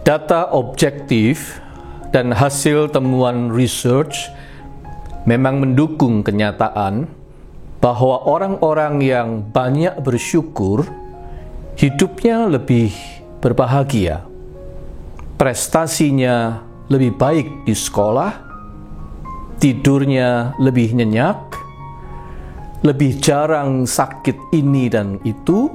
Data objektif dan hasil temuan research memang mendukung kenyataan bahwa orang-orang yang banyak bersyukur hidupnya lebih berbahagia, prestasinya lebih baik di sekolah, tidurnya lebih nyenyak, lebih jarang sakit ini dan itu,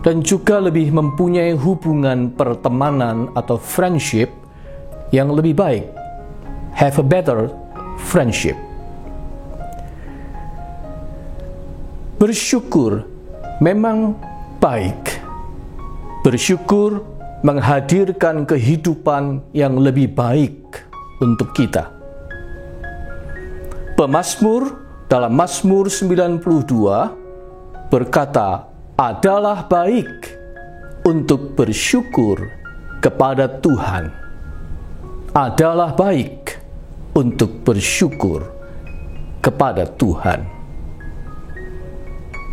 dan juga lebih mempunyai hubungan pertemanan atau friendship yang lebih baik. Have a better friendship. Bersyukur memang baik. Bersyukur menghadirkan kehidupan yang lebih baik untuk kita. Pemazmur dalam Mazmur 92 berkata, adalah baik untuk bersyukur kepada Tuhan. Adalah baik untuk bersyukur kepada Tuhan.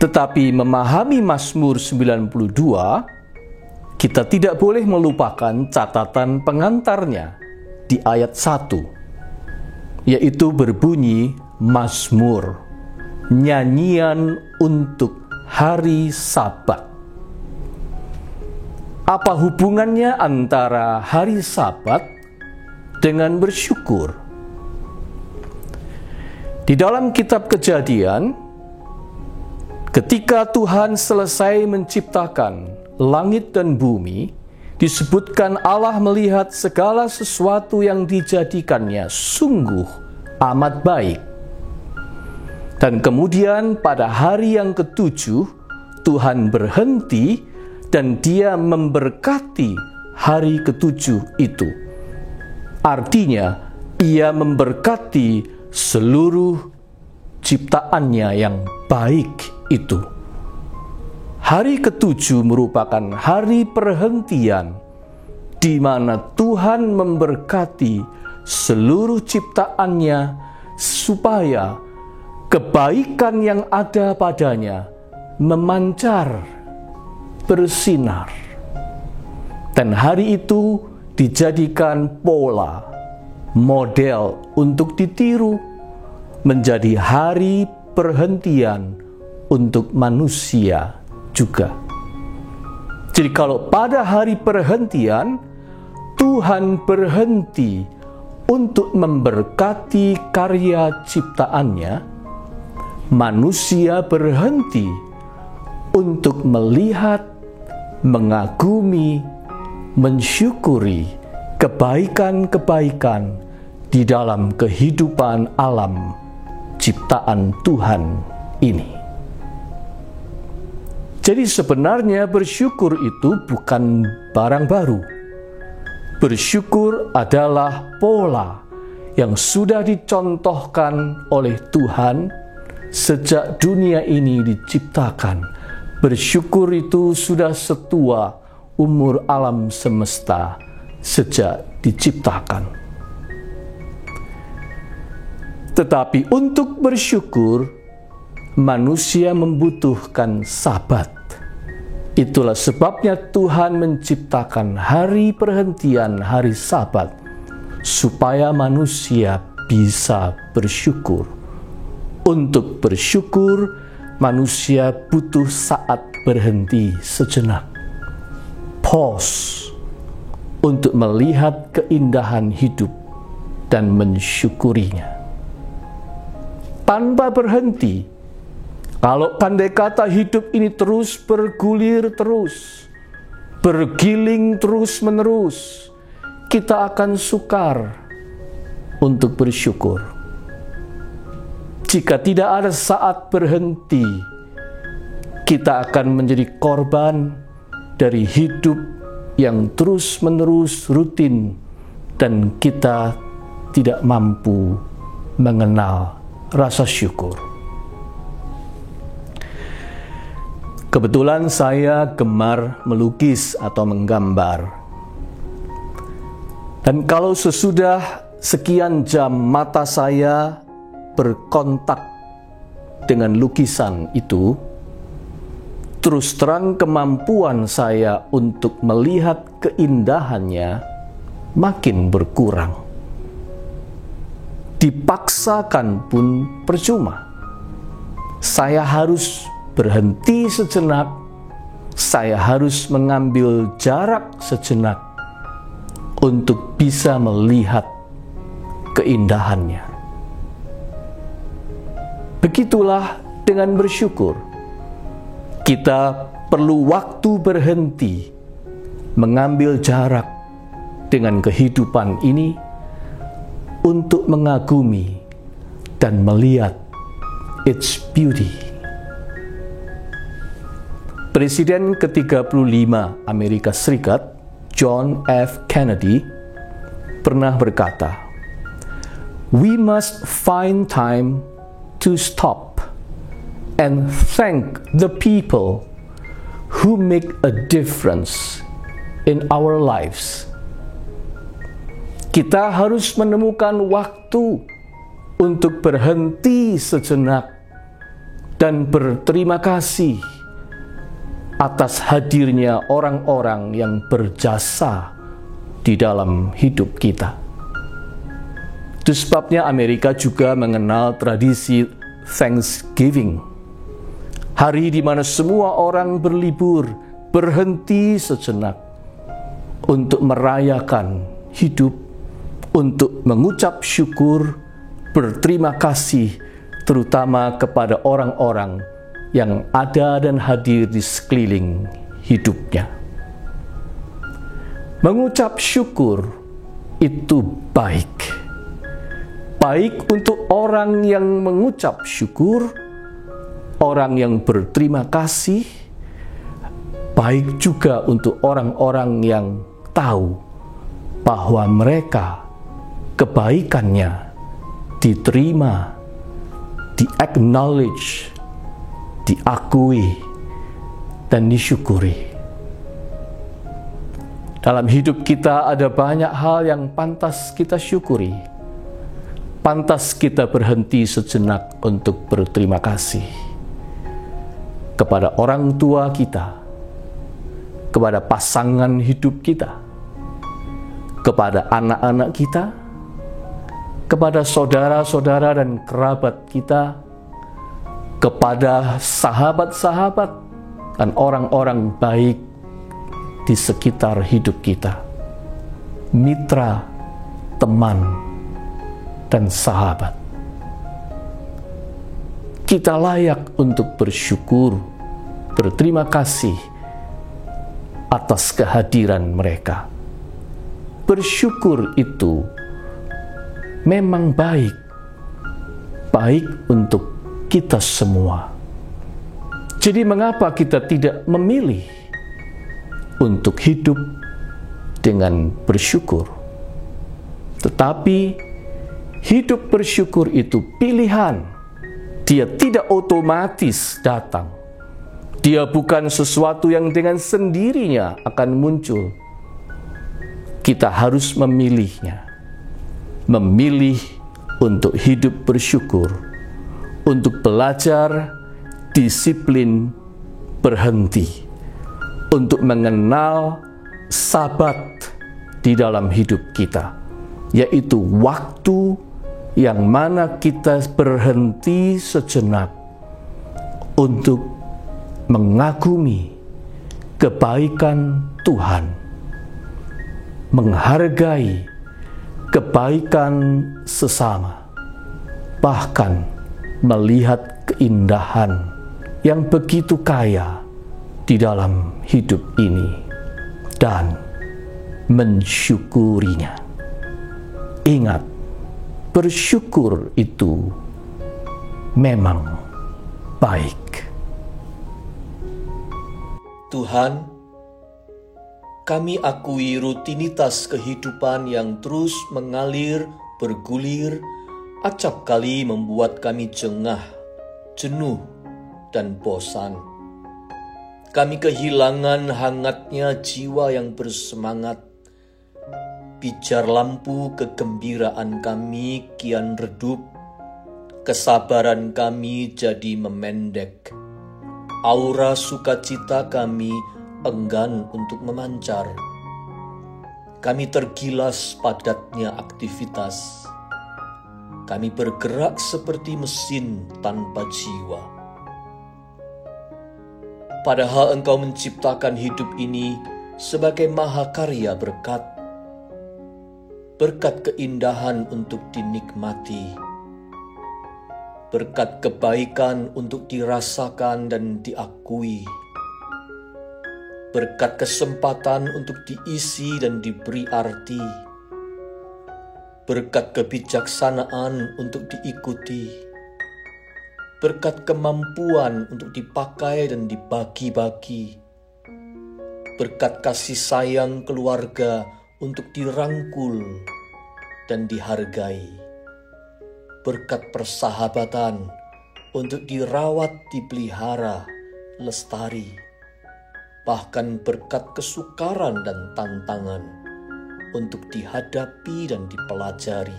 Tetapi memahami Mazmur 92, kita tidak boleh melupakan catatan pengantarnya di ayat 1, yaitu berbunyi Mazmur, nyanyian untuk hari Sabat. Apa hubungannya antara hari Sabat dengan bersyukur? Di dalam kitab Kejadian, ketika Tuhan selesai menciptakan langit dan bumi, disebutkan Allah melihat segala sesuatu yang dijadikannya sungguh amat baik. Dan kemudian pada hari yang ketujuh, Tuhan berhenti dan Dia memberkati hari ketujuh itu. Artinya, Ia memberkati seluruh ciptaannya yang baik itu. Hari ketujuh merupakan hari perhentian di mana Tuhan memberkati seluruh ciptaannya supaya kebaikan yang ada padanya memancar, bersinar. Dan hari itu dijadikan pola, model untuk ditiru, menjadi hari perhentian untuk manusia juga. Jadi kalau pada hari perhentian, Tuhan berhenti untuk memberkati karya ciptaannya, manusia berhenti untuk melihat, mengagumi, mensyukuri kebaikan-kebaikan di dalam kehidupan alam ciptaan Tuhan ini. Jadi sebenarnya bersyukur itu bukan barang baru. Bersyukur adalah pola yang sudah dicontohkan oleh Tuhan sejak dunia ini diciptakan. Bersyukur itu sudah setua umur alam semesta sejak diciptakan. Tetapi untuk bersyukur, manusia membutuhkan Sabat. Itulah sebabnya Tuhan menciptakan hari perhentian, hari Sabat, supaya manusia bisa bersyukur. Untuk bersyukur, manusia butuh saat berhenti sejenak. Pause untuk melihat keindahan hidup dan mensyukurinya. Tanpa berhenti, kalau pandai kata hidup ini terus bergulir terus, bergiling terus menerus, kita akan sukar untuk bersyukur. Jika tidak ada saat berhenti, kita akan menjadi korban dari hidup yang terus-menerus rutin dan kita tidak mampu mengenal rasa syukur. Kebetulan saya gemar melukis atau menggambar. Dan kalau sesudah sekian jam mata saya berkontak dengan lukisan itu, terus terang kemampuan saya untuk melihat keindahannya makin berkurang. Dipaksakan pun percuma. Saya harus berhenti sejenak, saya harus mengambil jarak sejenak untuk bisa melihat keindahannya. Begitulah dengan bersyukur. Kita perlu waktu berhenti, mengambil jarak dengan kehidupan ini untuk mengagumi dan melihat its beauty. Presiden ke-35 Amerika Serikat, John F. Kennedy, pernah berkata, "We must find time to stop and thank the people who make a difference in our lives." Kita harus menemukan waktu untuk berhenti sejenak dan berterima kasih atas hadirnya orang-orang yang berjasa di dalam hidup kita. Itu sebabnya Amerika juga mengenal tradisi Thanksgiving, hari di mana semua orang berlibur, berhenti sejenak untuk merayakan hidup, untuk mengucap syukur, berterima kasih, terutama kepada orang-orang yang ada dan hadir di sekeliling hidupnya. Mengucap syukur itu baik. Baik untuk orang yang mengucap syukur, orang yang berterima kasih, baik juga untuk orang-orang yang tahu bahwa mereka kebaikannya diterima, di-acknowledge, diakui, dan disyukuri. Dalam hidup kita ada banyak hal yang pantas kita syukuri. Pantas kita berhenti sejenak untuk berterima kasih kepada orang tua kita, kepada pasangan hidup kita, kepada anak-anak kita, kepada saudara-saudara dan kerabat kita, kepada sahabat-sahabat dan orang-orang baik di sekitar hidup kita, mitra, teman, dan sahabat. Kita layak untuk bersyukur, berterima kasih atas kehadiran mereka. Bersyukur itu memang baik, baik untuk kita semua. Jadi mengapa kita tidak memilih untuk hidup dengan bersyukur? Tetapi hidup bersyukur itu pilihan. Dia tidak otomatis datang. Dia bukan sesuatu yang dengan sendirinya akan muncul. Kita harus memilihnya. Memilih untuk hidup bersyukur, untuk belajar disiplin berhenti, untuk mengenal sabat di dalam hidup kita, yaitu waktu yang mana kita berhenti sejenak untuk mengagumi kebaikan Tuhan, menghargai kebaikan sesama, bahkan melihat keindahan yang begitu kaya di dalam hidup ini dan mensyukurinya. Ingat, bersyukur itu memang baik. Tuhan, kami akui rutinitas kehidupan yang terus mengalir, bergulir, acap kali membuat kami jengah, jenuh, dan bosan. Kami kehilangan hangatnya jiwa yang bersemangat. Pijar lampu kegembiraan kami kian redup, kesabaran kami jadi memendek. aura sukacita kami enggan untuk memancar. Kami tergilas padatnya aktivitas. Kami bergerak seperti mesin tanpa jiwa. Padahal Engkau menciptakan hidup ini sebagai mahakarya berkat keindahan untuk dinikmati, berkat kebaikan untuk dirasakan dan diakui, berkat kesempatan untuk diisi dan diberi arti, berkat kebijaksanaan untuk diikuti, berkat kemampuan untuk dipakai dan dibagi-bagi, berkat kasih sayang keluarga untuk dirangkul dan dihargai, berkat persahabatan untuk dirawat, dipelihara, lestari, bahkan berkat kesukaran dan tantangan untuk dihadapi dan dipelajari,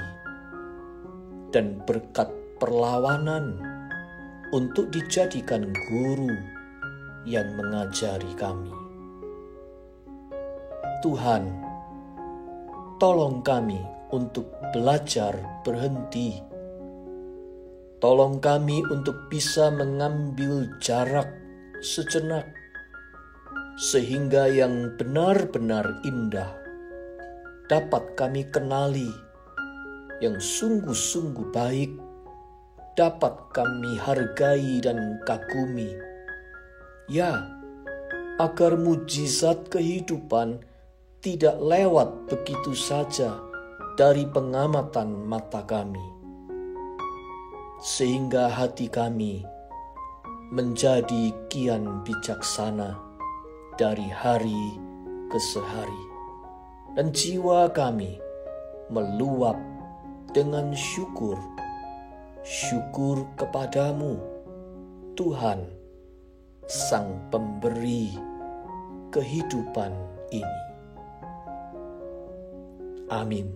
dan berkat perlawanan untuk dijadikan guru yang mengajari kami. Tuhan, tolong kami untuk belajar berhenti. Tolong kami untuk bisa mengambil jarak sejenak, sehingga yang benar-benar indah dapat kami kenali, yang sungguh-sungguh baik dapat kami hargai dan kagumi. Ya, agar mujizat kehidupan tidak lewat begitu saja dari pengamatan mata kami, sehingga hati kami menjadi kian bijaksana dari hari ke sehari, dan jiwa kami meluap dengan syukur kepadamu, Tuhan, Sang Pemberi kehidupan ini. Amin.